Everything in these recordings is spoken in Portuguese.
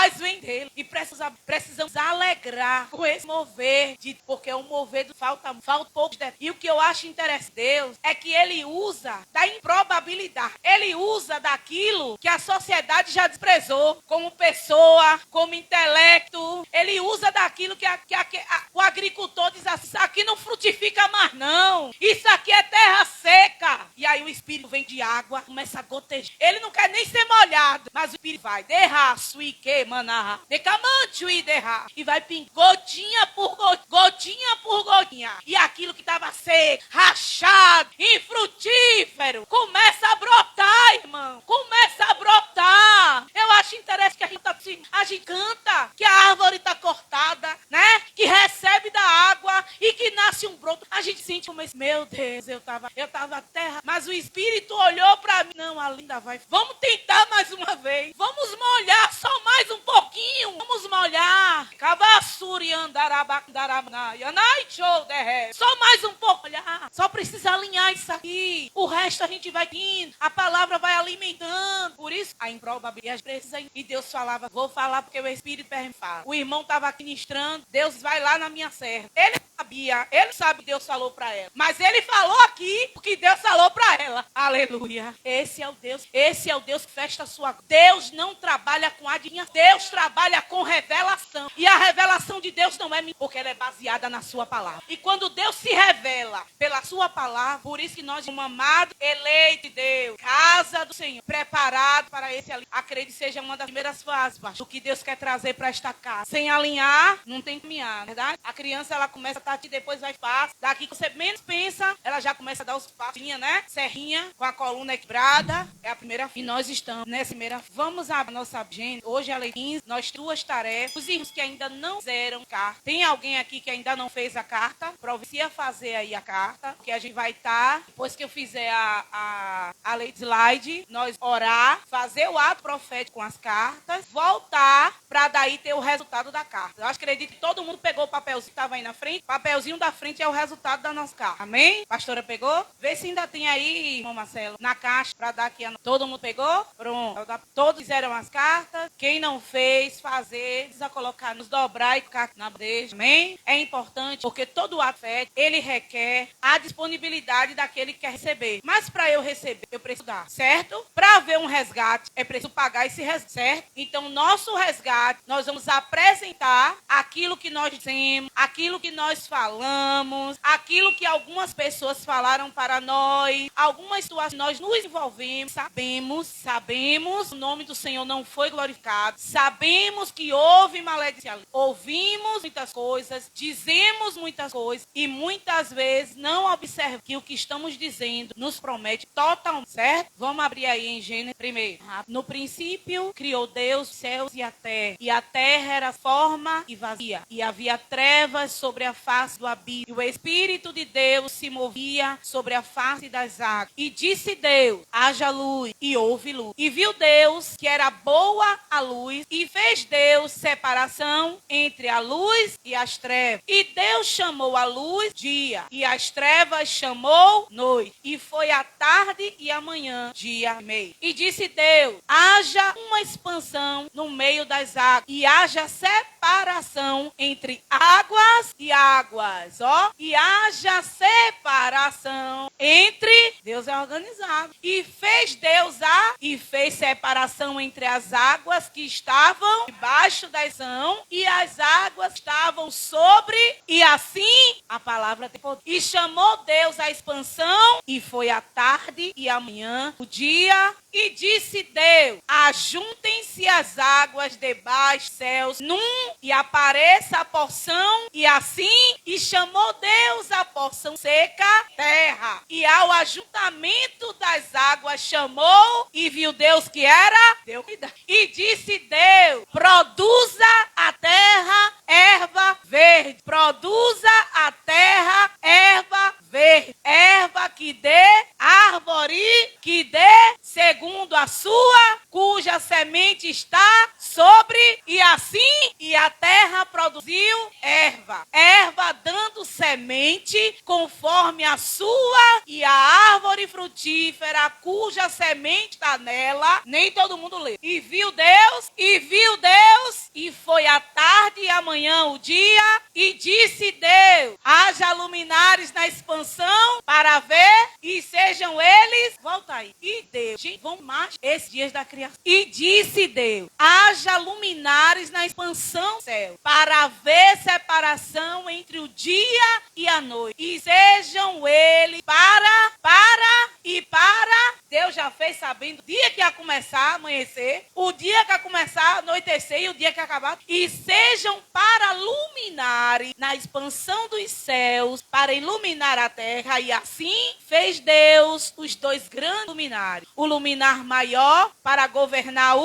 Nós vem dele e precisamos alegrar com esse mover, porque o mover falta pouco. E o que eu acho interessante Deus é que ele usa da improbabilidade. Ele usa daquilo que a sociedade já desprezou como pessoa, como intelecto. Ele usa daquilo que o agricultor diz assim, isso aqui não frutifica mais não. Isso aqui é terra seca. E aí o Espírito vem de água, começa a gotejar. Ele não quer nem ser molhado, mas o Espírito vai derrar, suíque, maná, decamante e derrar. E vai pingar gotinha por gotinha. E aquilo que estava seco, rachado, infrutífero, começa a brotar, irmão. Começa a brotar. Eu acho interessante que a gente canta que a árvore está cortada, né? Que recebe da água e que nasce um broto. A gente sente como esse, meu Deus, eu tava terra. Mas o Espírito olhou para mim. Não, a linda vai. Vamos tentar mais uma vez. Vamos molhar só mais um pouquinho. Vamos molhar. Cavassuri andarabacdarabna. Yanai show derre. Só mais um pouco. Olhar. Só precisa alinhar isso aqui. O resto a gente vai indo. A palavra vai alimentando. Por isso, a improbabilidade precisa. E Deus falava, vou falar porque o Espírito fala. O irmão estava aqui ministrando. Deus vai lá na minha serva. Ele sabia. Ele sabe o que Deus falou para ela. Mas ele falou aqui o que Deus falou para ela. Aleluia. Esse é o Deus que fecha a sua. Deus não trabalha com adivinhação. Deus trabalha com revelação. E a revelação de Deus não é mentira, porque ela é baseada na sua palavra. E quando Deus se revela pela sua palavra, por isso que nós somos amados, eleito de Deus, casa do Senhor, preparado para esse ali. Acredite, seja uma das primeiras fases, do que Deus quer trazer para esta casa. Sem alinhar, não tem que caminhar, verdade? A criança, ela começa a estar aqui, depois vai fácil. Daqui que você menos pensa, ela já começa a dar os passos, né? Serrinha, com a coluna quebrada. É a primeira. E nós estamos nessa primeira. Vamos a nossa agenda. Hoje é a 15. Nós temos 2 tarefas. Os irmãos que ainda não fizeram carta. Tem alguém aqui que ainda não fez a carta? Providencia fazer aí a carta. Porque a gente vai estar, depois que eu fizer a lei de slide, nós orar, fazer o ato profético com as cartas, voltar para daí ter o resultado da carta. Eu acredito que todo mundo pegou o papelzinho que estava aí na frente. O papelzinho da frente é o resultado da nossa carta. Amém? Pastora pegou? Vê se ainda tem aí, irmão Marcelo, na caixa para dar aqui. Todo mundo pegou? Pronto. Todos fizeram as cartas. Quem não fez, fazer, precisa colocar, nos dobrar e colocar na bandeja. Amém? É importante porque todo ato fé, ele requer a disponibilidade daquele que quer receber. Mas para eu receber, eu preciso dar, certo? Para haver um resgate, é preciso pagar esse resgate, certo? Então, nosso resgate, nós vamos apresentar aquilo que nós dizemos, aquilo que nós falamos, aquilo que algumas pessoas falaram para nós, algumas situações nós nos envolvemos, sabemos, o nome do Senhor não foi glorificado, sabemos que houve maledicência, ouvimos muitas coisas, dizemos muitas coisas e muitas vezes não observamos que o que estamos dizendo nos promete totalmente, certo? Vamos abrir aí em Gênesis primeiro. No princípio, criou Deus os céus e a terra era forma e vazia, e havia trevas sobre a face do abismo, e o Espírito de Deus se movia sobre a face das águas. E disse Deus, haja luz, e houve luz. E viu Deus que era boa a luz, e fez Deus separação entre a luz e as trevas. E Deus chamou a luz dia, e as trevas chamou noite. E foi a tarde e a manhã, dia e meio. E disse Deus, haja uma expansão no meio das águas, e haja separação entre águas e águas, ó. E haja separação entre... Deus é organizado. E fez Deus e fez separação entre as águas que estavam debaixo da são e as águas que estavam sobre, e assim a palavra tem poder. E chamou Deus a expansão, e foi a tarde e a manhã, o dia. E disse Deus, ajuntem-se as águas debaixo dos céus num, e apareça a porção, e assim, e chamou Deus a porção seca, terra. E ao ajuntamento das águas chamou, e viu Deus que era, Deus. E disse Deus, produza a terra erva verde, produza a terra erva verde, erva que dê, árvore que dê, segundo a sua, cuja semente está sobre, e assim, e a terra produziu erva dando semente conforme a sua, e a árvore frutífera, cuja a semente está nela, nem todo mundo lê. E viu Deus, e foi a tarde e amanhã o dia, e disse Deus, haja luminares na expansão para ver, e sejam eles, volta aí, e Deus, gente, vão mais esses dias da criação. E disse Deus, haja luminares na expansão do céu, para haver separação entre o dia e a noite, e sejam eles para, Deus já fez sabendo o dia que ia começar a amanhecer, o dia que ia começar a anoitecer e o dia que ia acabar, e sejam para luminares na expansão dos céus, para iluminar a terra, e assim fez Deus os dois grandes luminares, o luminar maior para governar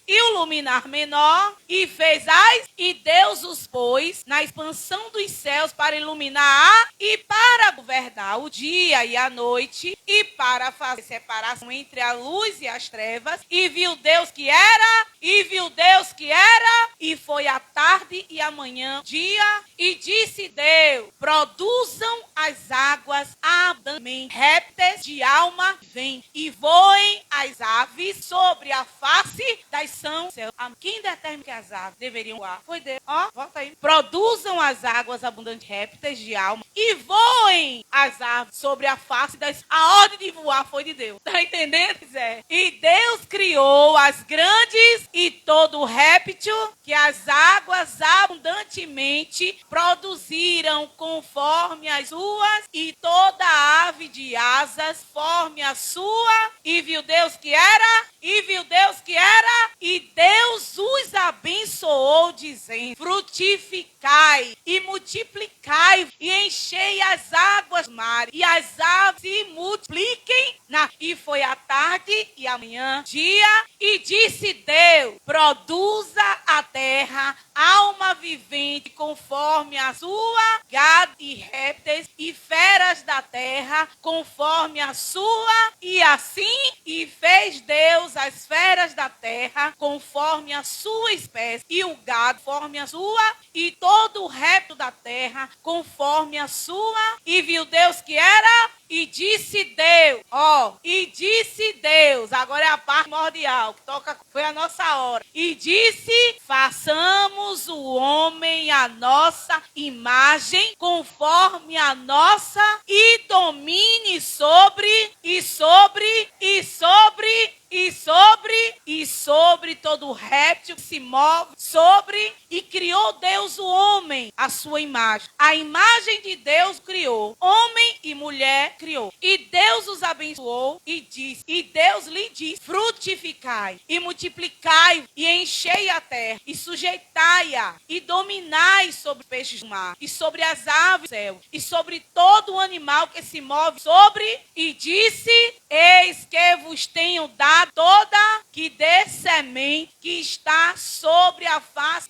e o luminar menor, e Deus os pôs na expansão dos céus para iluminar e para governar o dia e a noite, e para fazer separação entre a luz e as trevas, e viu Deus que era, e foi a tarde e amanhã dia, e disse Deus, produzam as águas abundantemente, répteis de alma vêm, e voem as aves sobre a face das são céus. Quem determina que as aves deveriam voar? Foi Deus. Ó, volta aí. Produzam as águas abundantes, répteis de alma, e voem as aves sobre a face das... A ordem de voar foi de Deus. Tá entendendo, Zé? E Deus criou as grandes e todo réptil que as águas abundantemente produziram conforme as suas, e toda ave de asas conforme a sua, e viu Deus que era, e Deus os abençoou, dizendo, frutificai e multiplicai e enchei as águas do mar, e as aves se multipliquem. E foi a tarde e amanhã dia, e disse Deus, produza a terra alma vivente conforme a sua, gado e répteis e feras da terra conforme a sua, e assim e fez Deus as feras da terra conforme a sua espécie, e o gado conforme a sua, e todo o réptil da terra conforme a sua, e viu Deus que era, e disse Deus, agora é a parte primordial, que toca, foi a nossa hora, e disse, façamos o homem à nossa imagem, conforme a nossa, e domine sobre todo réptil que se move, e criou Deus o homem à sua imagem. A imagem de Deus criou, homem e mulher criou. E Deus os abençoou e Deus lhe disse, frutificai e multiplicai e enchei a terra e sujeitai-a e dominai sobre os peixes do mar e sobre as aves do céu e sobre todo o animal que se move e disse, eis que vos tenho dado toda que dê semente, que está sobre a face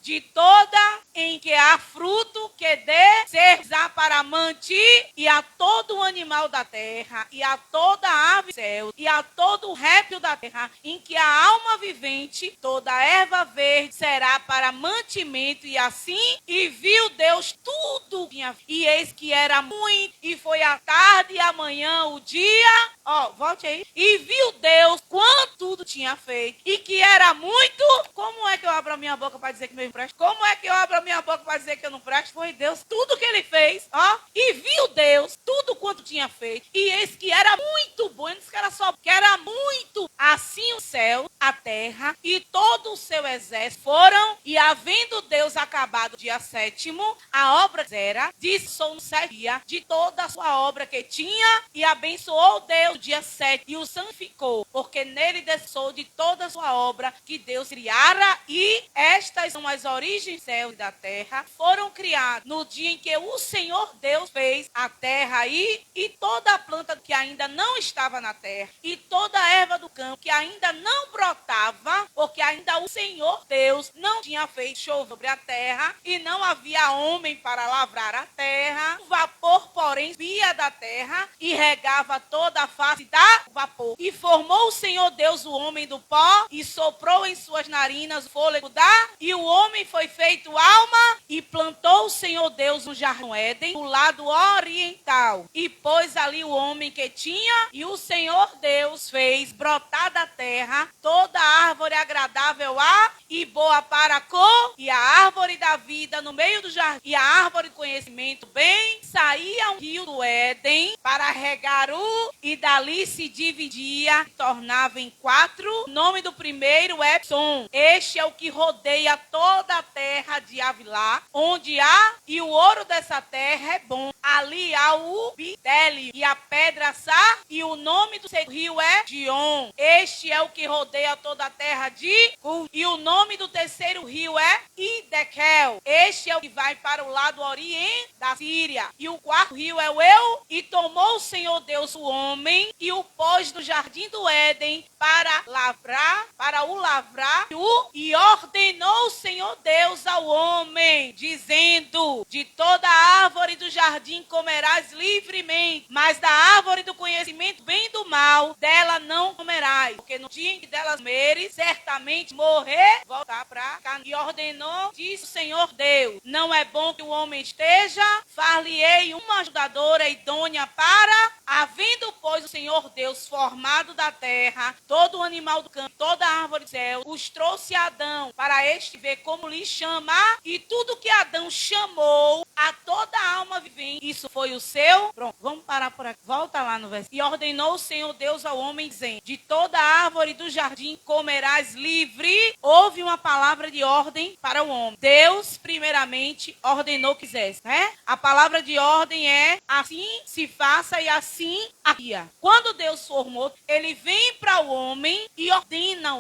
de toda em que há fruto que dê ser para manter, e a todo animal da terra, e a toda ave do céu, e a todo réptil da terra, em que há alma vivente, toda erva verde será para mantimento, e assim, e viu Deus tudo, e eis que era muito, e foi a tarde e amanhã o dia, volte aí, e viu Deus quanto tudo tinha feito, e que era muito. Como é que eu abro a minha boca para dizer que meu empresto? Como é que eu abro a minha boca para dizer que eu não presto? Foi Deus, tudo que ele fez, e viu Deus tudo quanto tinha feito, e eis que era muito bom. Ele disse que era só, que era muito. Assim o céu, a terra e todo o seu exército foram, e havendo Deus acabado o dia sétimo, a obra era, dissou no sétimo dia de toda a sua obra que tinha, e abençoou Deus o dia 7 e o santificou, porque nele desçou de toda a sua obra que Deus criara, e estas são as origens do céu e da terra, foram criadas no dia em que o Senhor Deus fez a terra e toda a planta que ainda não estava na terra, e toda a erva do campo que ainda não brotava, porque ainda o Senhor Deus não tinha tinha feito chover sobre a terra, e não havia homem para lavrar a terra. O vapor, porém, subia da terra e regava toda a face da vapor. E formou o Senhor Deus o homem do pó, e soprou em suas narinas o fôlego da, e o homem foi feito alma, e plantou o Senhor Deus no jardim do Éden, do lado oriental, e pôs ali o homem que tinha, e o Senhor Deus fez brotar da terra toda árvore agradável a e boa para a cor, e a árvore da vida no meio do jardim, e a árvore do conhecimento bem, saía um rio do Éden para regar o, e dali se dividia, tornava em 4. O nome do primeiro é Som. Este é o que rodeia toda a terra de Avilá, onde há, e o ouro dessa terra é bom. Ali há o bidélio e a pedra sá, e o nome do segundo rio é Gion. Este é o que rodeia toda a terra de Cus. E o nome do terceiro rio é Idekel. Este é o que vai para o lado oriente da Síria. E o quarto rio é o Eu. E tomou o Senhor Deus o homem e o pôs no jardim do Éden para o lavrar, e ordenou o Senhor Deus ao homem, dizendo: de toda árvore do jardim comerás livremente, mas da árvore do conhecimento bem e do mal, dela não comerás, porque no dia em que delas comeres, certamente morrer, voltar para cá. E ordenou, disse o Senhor Deus: não é bom que o homem esteja, far-lhe-ei uma ajudadora idônea para, havendo, pois, o Senhor Deus formado da terra, todo o animal do campo, toda a árvore do céu, os trouxe a Adão, para este ver como lhe chamar, e tudo que Adão chamou a toda a alma vivente, isso foi o seu. Pronto, vamos parar por aqui. Volta lá no versículo. E ordenou o Senhor Deus ao homem, dizendo: de toda a árvore do jardim comerás livre. Houve uma palavra de ordem para o homem. Deus, primeiramente, ordenou que quisesse, né? A palavra de ordem é: assim se faça e assim havia. Quando Deus formou, ele vem para o homem e ordena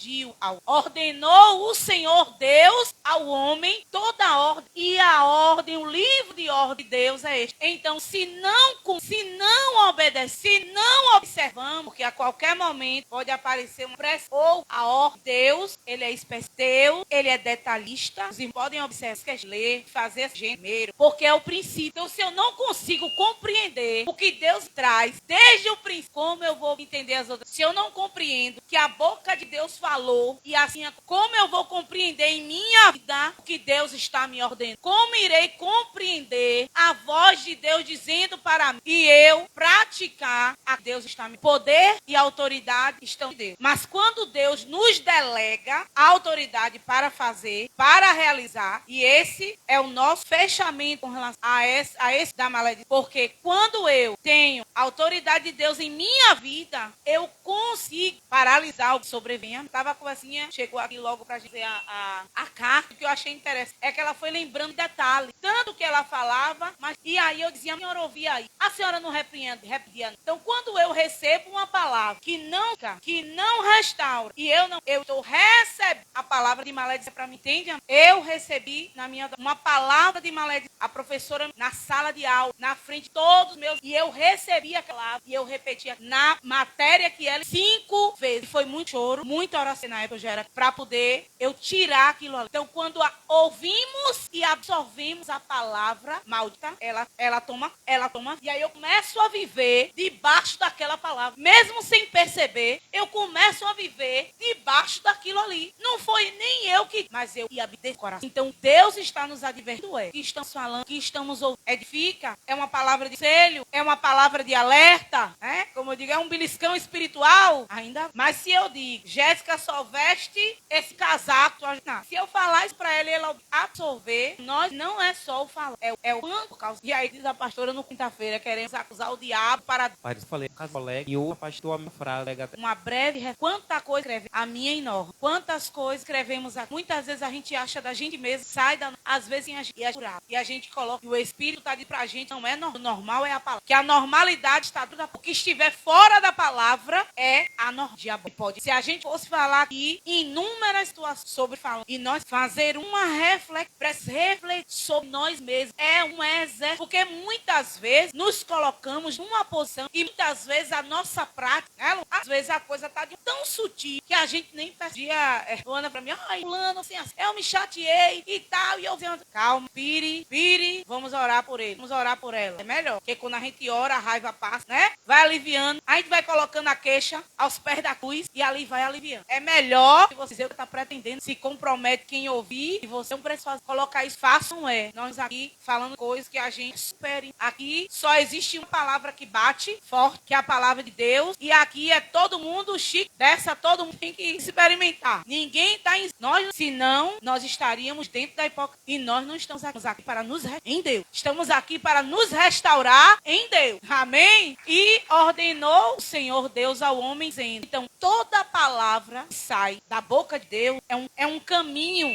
ordenou o Senhor Deus ao homem toda a ordem. E a ordem, o livro de ordem de Deus é este. Então, se não obedecemos, se não observamos, porque a qualquer momento pode aparecer um pressa ou a ordem de Deus, ele é especial, ele é detalhista. Vocês podem observar, ler, fazer primeiro, porque é o princípio. Então, se eu não consigo compreender o que Deus traz desde o princípio, como eu vou entender as outras? Se eu não compreendo que a boca de Deus falou, e assim, como eu vou compreender em minha vida o que Deus está me ordenando? Como irei compreender a voz de Deus dizendo para mim e eu praticar a que Deus está me... Poder e autoridade estão em Deus. Mas quando Deus nos delega a autoridade para fazer, para realizar, e esse é o nosso fechamento com relação a esse da maledição. Porque quando eu tenho a autoridade de Deus em minha vida, eu consigo paralisar o que sobrevenha. Estava com assim, chegou aqui logo para dizer a carta, que eu achei interessante. É que ela foi lembrando detalhes. Tanto que ela falava, mas e aí eu dizia: a senhora ouvia aí. A senhora não repreendia. Então, quando eu recebo uma palavra que não restaura, e eu estou recebendo a palavra de maledição para mim, entende? Eu recebi na minha uma palavra de maledição. A professora na sala de aula, na frente de todos os meus, e eu recebi aquela palavra, e eu repetia na matéria que ela 5 vezes. E foi muito choro, muita oração na época, já era para poder eu tirar aquilo ali. Então, quando ouvimos e absorvemos a palavra maldita, ela toma, e aí eu começo a viver debaixo daquela palavra. Mesmo sem perceber, eu começo a viver debaixo daquilo ali. Não foi nem eu que, mas eu ia abrir o coração. Então, Deus está nos advertindo, que estamos falando, que estamos ouvindo. Edifica, é uma palavra de conselho, é uma palavra de alerta, né? Como eu digo, é um beliscão espiritual, ainda. Mas se eu digo: Jéssica só veste esse casaco, não. Se eu falar isso para ela absorver, nós não é só o falar, é o quanto causa. E aí diz a pastora no quinta-feira: queremos acusar o diabo para... Mas eu falei, colega, e o pastor, a minha frase, uma breve, quanta coisa escreve a minha enorme. Quantas coisas escrevemos aqui. Muitas vezes a gente acha da gente mesmo, sai da às vezes e a curar. E a gente coloca, e o Espírito está dizendo pra gente, não é normal, é a palavra. Que a normalidade está tudo. O que estiver fora da palavra é a pode. Se a gente fosse falar aqui inúmeras situações sobre falar, e nós fazer uma reflexão sobre nós mesmos, é um exercício, porque muitas vezes nos colocamos numa posição e muitas vezes a nossa prática, né, às vezes a coisa está tão sutil que a gente nem percebia. Luana pra mim, ai, fulano, assim, eu me chateei e tal, e eu dizendo, calma, pire, vamos orar por ele, vamos orar por ela. É melhor, porque quando a gente ora, a raiva passa, né? Vai aliviando, a gente vai colocando a queixa aos pés da cruz e ali vai aliviando. É melhor que você está pretendendo, se compromete quem ouvir, e você não precisa colocar isso fácil, não é. Nós aqui falando coisas que a gente supere. Aqui só existe uma palavra que bate forte, que é a palavra de Deus, e aqui é todo mundo chique, dessa todo mundo tem que experimentar. Ninguém está em nós, senão nós estaríamos dentro da hipocrisia. E nós não estamos aqui para nos em Deus. Estamos aqui para nos restaurar em Deus. Amém? E ordenou o Senhor Deus ao homem dizendo. Então, toda palavra que sai da boca de Deus é um caminho.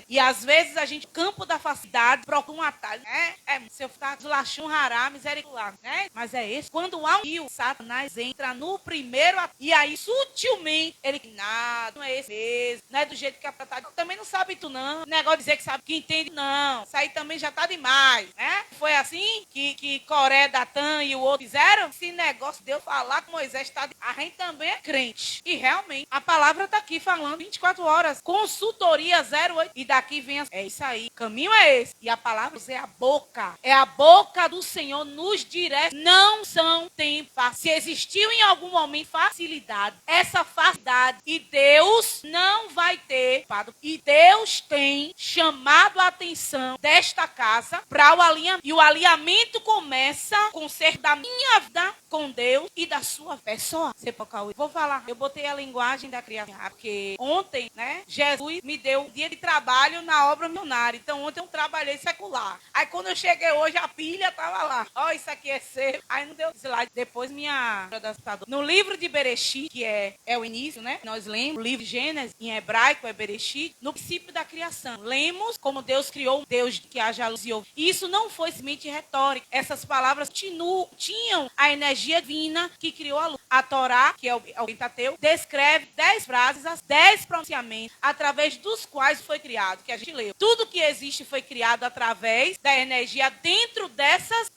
E às vezes a gente, campo da facilidade, procura um atalho, né? Se eu ficar zulachum hará, misericórdia, né? Mas é esse. Quando há um rio, Satanás entra no primeiro atalho. E aí, sutilmente, ele nada, não é esse mesmo, não é do jeito que a tá. Também não sabe tu, não. O negócio de dizer que sabe, que entende, não. Isso aí também já tá demais, né? Foi assim que Coré, Datã e o outro fizeram? Esse negócio de eu falar que Moisés está... A gente também é crente. E realmente, a palavra tá aqui falando 24 horas. Consultoria 08. E daqui vem é isso aí. O caminho é esse. E a palavra é a boca. É a boca do Senhor nos direciona. Não são tempos fáceis. Se existiu em algum momento facilidade, essa facilidade, e Deus não vai ter. E Deus tem chamado a atenção desta casa para o alinhamento. E o alinhamento começa com o ser da minha vida com Deus e da sua pessoa. Vou falar. Eu botei a linguagem da criação. Porque ontem, né, Jesus me deu um dia de trabalho na obra missionária. Então ontem eu trabalhei secular. Aí quando eu cheguei hoje, a pilha tava lá. Ó, isso aqui é seu. Aí não deu slide. Depois minha... No livro de Bereshit, que é o início, né? Nós lemos o livro de Gênesis, em hebraico é Bereshit, no princípio da criação. Lemos como Deus criou um Deus que haja luz e ouve. Isso não foi simplesmente retórica. Essas palavras tinham a energia divina que criou a luz. A Torá, que é o Pentateuco, descreve 10 frases, 10 pronunciamentos, através dos quais foi criado, que a gente leu. Tudo que existe foi criado através da energia. Dentro dessas,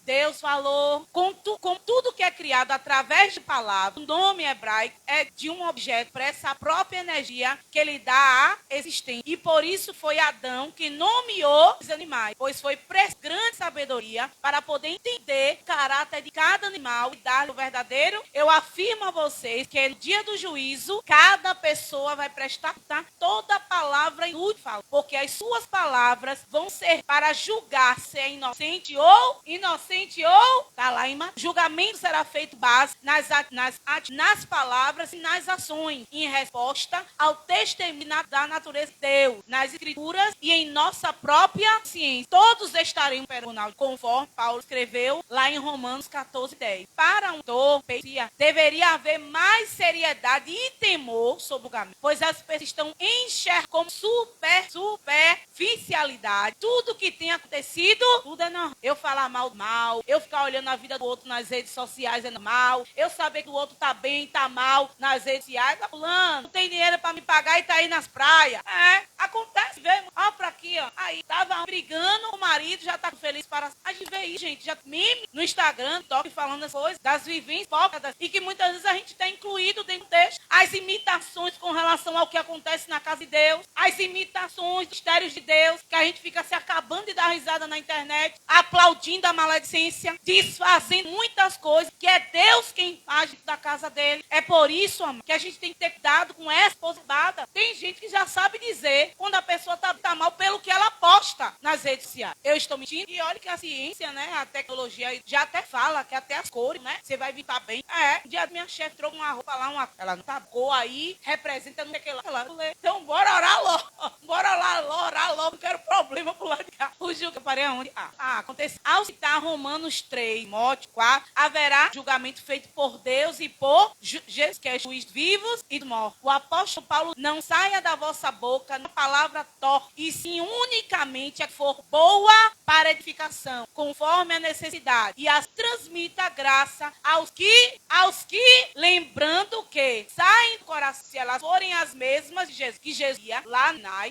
Deus falou. Com tudo que é criado através de palavras, o nome hebraico é de um objeto para essa própria energia que ele dá à existência. E por isso foi Adão que nomeou os animais, pois foi grande sabedoria para poder entender o caráter de cada animal e dar o verdadeiro. Eu afirmo a vocês que no dia do juízo, cada pessoa vai prestar toda palavra inútil, porque as suas palavras vão ser para julgar se é inocente ou tá lá em julgamento será feito base nas palavras e nas ações, em resposta ao testemunho da natureza de Deus, nas escrituras e em nossa própria ciência. Todos estaremos perante o tribunal, conforme Paulo escreveu lá em Romanos 14:10. Para um autor, deveria haver mais seriedade e temor sobre o julgamento, pois as pessoas estão enxergando como superficialidade. Tudo que tem acontecido, tudo é normal. Eu falar mal, eu ficar olhando a vida do outro nas redes sociais é normal. Eu saber que o outro tá bem, tá mal nas redes sociais, tá pulando, não tem dinheiro pra me pagar e tá aí nas praias. Acontece, vê, ó pra aqui, ó. Aí, tava brigando, o marido já tá feliz para... A gente vê isso, gente, já meme no Instagram, toque falando as coisas, das vivências hipócritas, e que muitas vezes a gente tá incluído dentro do texto. As imitações com relação ao que acontece na casa de Deus, as imitações, mistérios de Deus, que a gente fica se acabando de dar risada na internet, aplaudindo a maledicência, desfazendo muitas coisas, que é Deus quem faz da casa dele. É por isso, amor, que a gente tem que ter cuidado com essa possibilidade. Tem gente que já sabe dizer quando a pessoa tá mal pelo que ela posta nas redes sociais. Eu estou mentindo? E olha que a ciência, né, a tecnologia já até fala que até as cores, né, você vai vir tá bem. Um dia minha chefe trouxe uma roupa lá, ela não tá cor aí representa não sei o que lá. Então bora orar logo. Bora lá, orar logo. Não quero problema pro lado de cá. O julgamento, parei aonde? Acontece. Ao citar Romanos 3, Timóteo 4, haverá julgamento feito por Deus e por Jesus, que é juiz vivos e dos mortos. O apóstolo Paulo, não saia da vossa boca uma palavra torta, e sim unicamente a que for boa para edificação, conforme a necessidade, e as transmita a graça aos que, lembrando que saem do coração, se elas forem as mesmas de Jesus, que Jesus ia lá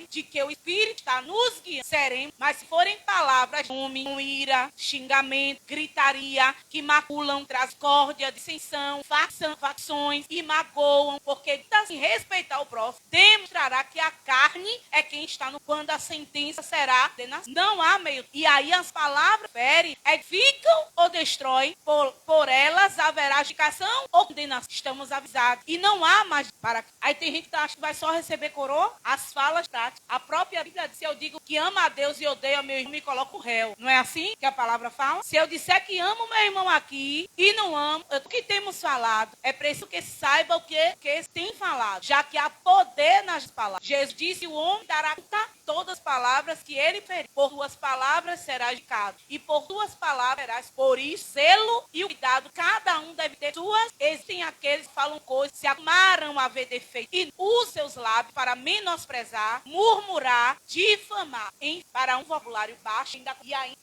de que o Espírito está nos guiando, seremos, mas se forem palavras com ira, xingamento, gritaria, que maculam, discórdia, dissensão, facções e magoam, porque assim, respeitar o próximo demonstrará que a carne é quem está no quando a sentença será condenação. Não há meio. E aí as palavras ferem, ficam ou destroem, por elas haverá justificação ou condenação. Estamos avisados. E não há mais para. Aí tem gente que acha que vai só receber coroa. As falas práticas. A própria Bíblia diz: se eu digo que amo a Deus e odeio a meu irmão, me coloco réu. Não é assim que a palavra fala? Se eu disser que amo meu irmão aqui e não amo, o que temos falado, é preciso que saiba o que tem falado, já que há poder nas palavras. Jesus disse: o homem dará conta todas as palavras que ele feriu. Por tuas palavras serás julgado, e por tuas palavras serás. Por isso, zelo e o cuidado, cada um deve ter suas. Existem aqueles que falam coisas, se amaram a haver defeito, e usam seus lábios para menosprezar, murmurar, difamar, para um vocabulário baixo.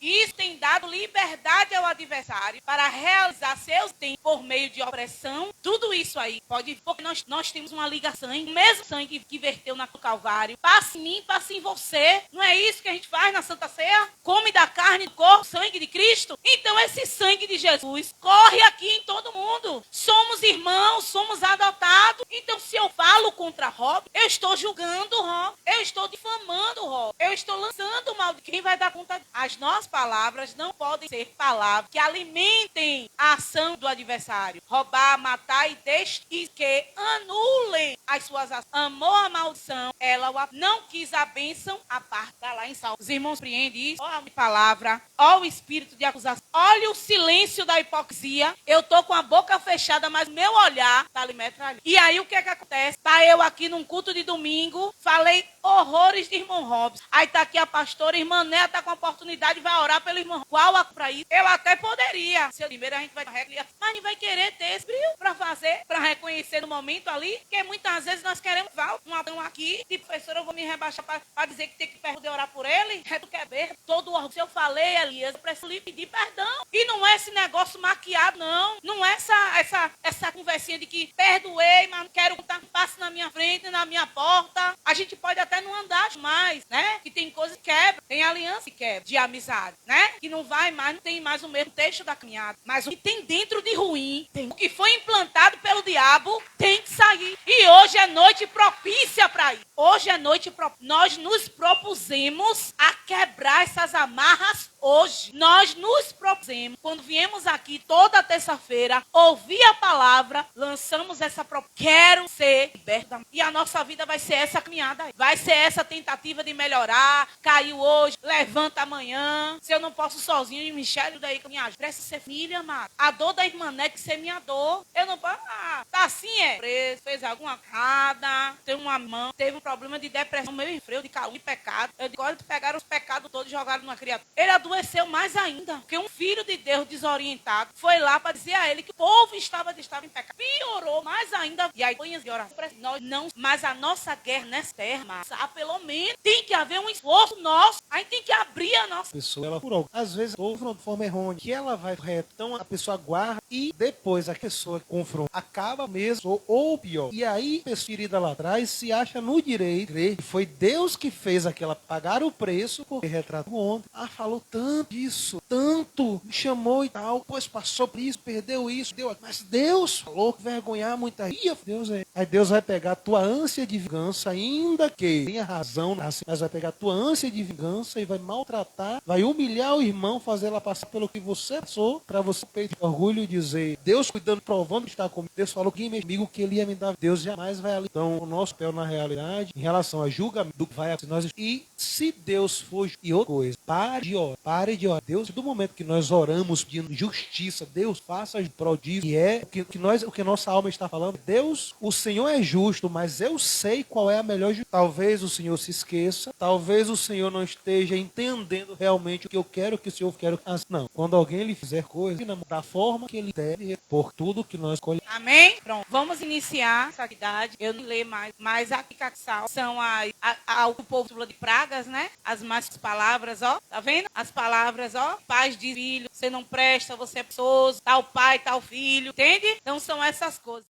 Isso tem dado liberdade ao adversário para realizar seus tempos por meio de opressão. Tudo isso aí pode, porque nós temos uma ligação, o mesmo sangue que verteu no Calvário, passa em mim, passa em você. Não é isso que a gente faz na Santa Ceia? Come da carne do corpo, sangue de Cristo. Então esse sangue de Jesus corre aqui em todo mundo. Somos irmãos, somos adotados. Então se eu falo contra Rob, eu estou julgando Rob, eu estou difamando Rob, eu estou lançando mal de quem vai dar conta. As nossas palavras não podem ser palavras que alimentem a ação do adversário. Roubar, matar e que anulem as suas ações. Amou a maldição, ela não quis a bênção, a parte está lá em Salmo. Os irmãos compreendem isso? Olha a palavra, olha o espírito de acusação, olha o silêncio da hipocrisia. Eu estou com a boca fechada, mas meu olhar está ali metralhando. E aí o que é que acontece? Está eu aqui num culto de domingo, falei horrores de irmão Robson. Aí está aqui a pastora, irmã Néa está com a oportunidade, vai orar pelo irmão. Qual a para isso? Eu até poderia. Se primeiro a gente vai recriar, mas a gente vai querer ter esse brilho para fazer, para reconhecer no momento ali, porque muitas vezes nós queremos um adão aqui, e professor, eu vou me rebaixar para dizer que tem que poder orar por ele. É do que é ver. Todo o se eu falei, Elias, eu preciso lhe pedir perdão. E não é esse negócio maquiado, não. Não é essa conversinha de que perdoei, mas não quero que passe na minha frente, na minha porta. A gente pode até não andar mais, né? Que tem coisas que quebram, tem aliança que quebra, de amizade, né? Que não vai mais, não tem mais o mesmo texto da caminhada. Mas o que tem dentro de ruim, o que foi implantado pelo diabo, tem que sair. E hoje é noite propícia para ir. Hoje é noite propícia. Nós nos propusemos a quebrar essas amarras hoje. Nós nos propusemos, quando viemos aqui toda terça-feira, ouvir a palavra, lançamos essa proposta. Quero ser liberta. E a nossa vida vai ser essa caminhada aí. Vai ser essa tentativa de melhorar. Caiu hoje, levanta amanhã. Se eu não posso sozinho, Michele, daí que me ajuda. Precisa ser filha, amada. A dor da irmã Né que ser minha dor. Eu não posso. Tá assim, preso, fez alguma errada, tem uma mão, teve um problema de depressão, meu enfreio, de calúnia, de pecado. Eu digo, olha, pegaram os pecados todos e jogaram numa criatura. Ele adoeceu mais ainda, porque um filho de Deus desorientado foi lá para dizer a ele que o povo estava em pecado. Piorou mais ainda. E aí, de oração, nós não, mas a nossa guerra nessa terra, pelo menos, tem que haver um esforço nosso. A gente tem que abrir a nossa pessoa, ela por às vezes confronta de forma errônea, que ela vai reto, então a pessoa guarda e depois a pessoa que confronta acaba mesmo, ou pior. E aí, a pessoa ferida lá atrás se acha no direito, que foi Deus que fez aquela pagar o preço, porque retratou ontem. Falou tanto disso, tanto, me chamou e tal, pois passou por isso, perdeu isso, deu. Mas Deus falou que vergonhar muita gente. Deus é. Aí Deus vai pegar a tua ânsia de vingança, ainda que tenha razão, mas vai pegar a tua ânsia de vingança e vai maltratar, vai humilhar o irmão, fazer ela passar pelo que você passou, para você ter orgulho e dizer, Deus cuidando, provando que está comigo. Deus falou que comigo que ele ia me dar. Deus jamais vai ali. Então, o nosso papel na realidade, em relação a julgamento do que vai acontecer, e se Deus for e outra coisa, pare de orar. Deus do momento que nós oramos pedindo justiça, Deus faça prodígio, e é o que nossa alma está falando. Deus, o Senhor é justo, mas eu sei qual é a melhor justiça. Talvez o Senhor se esqueça, talvez o Senhor não esteja entendendo realmente o que eu quero que o Senhor quer. Não, quando alguém lhe fizer coisa, da forma que ele deve, por tudo que nós escolhemos. Amém? Pronto. Vamos iniciar essa atividade. Eu não leio mais, mas aqui são o povo de pragas, né? As mais palavras, ó. Tá vendo? As palavras, ó. Pais de filho, você não presta, você é pessoa, tal pai, tal filho. Entende? Então são essas coisas.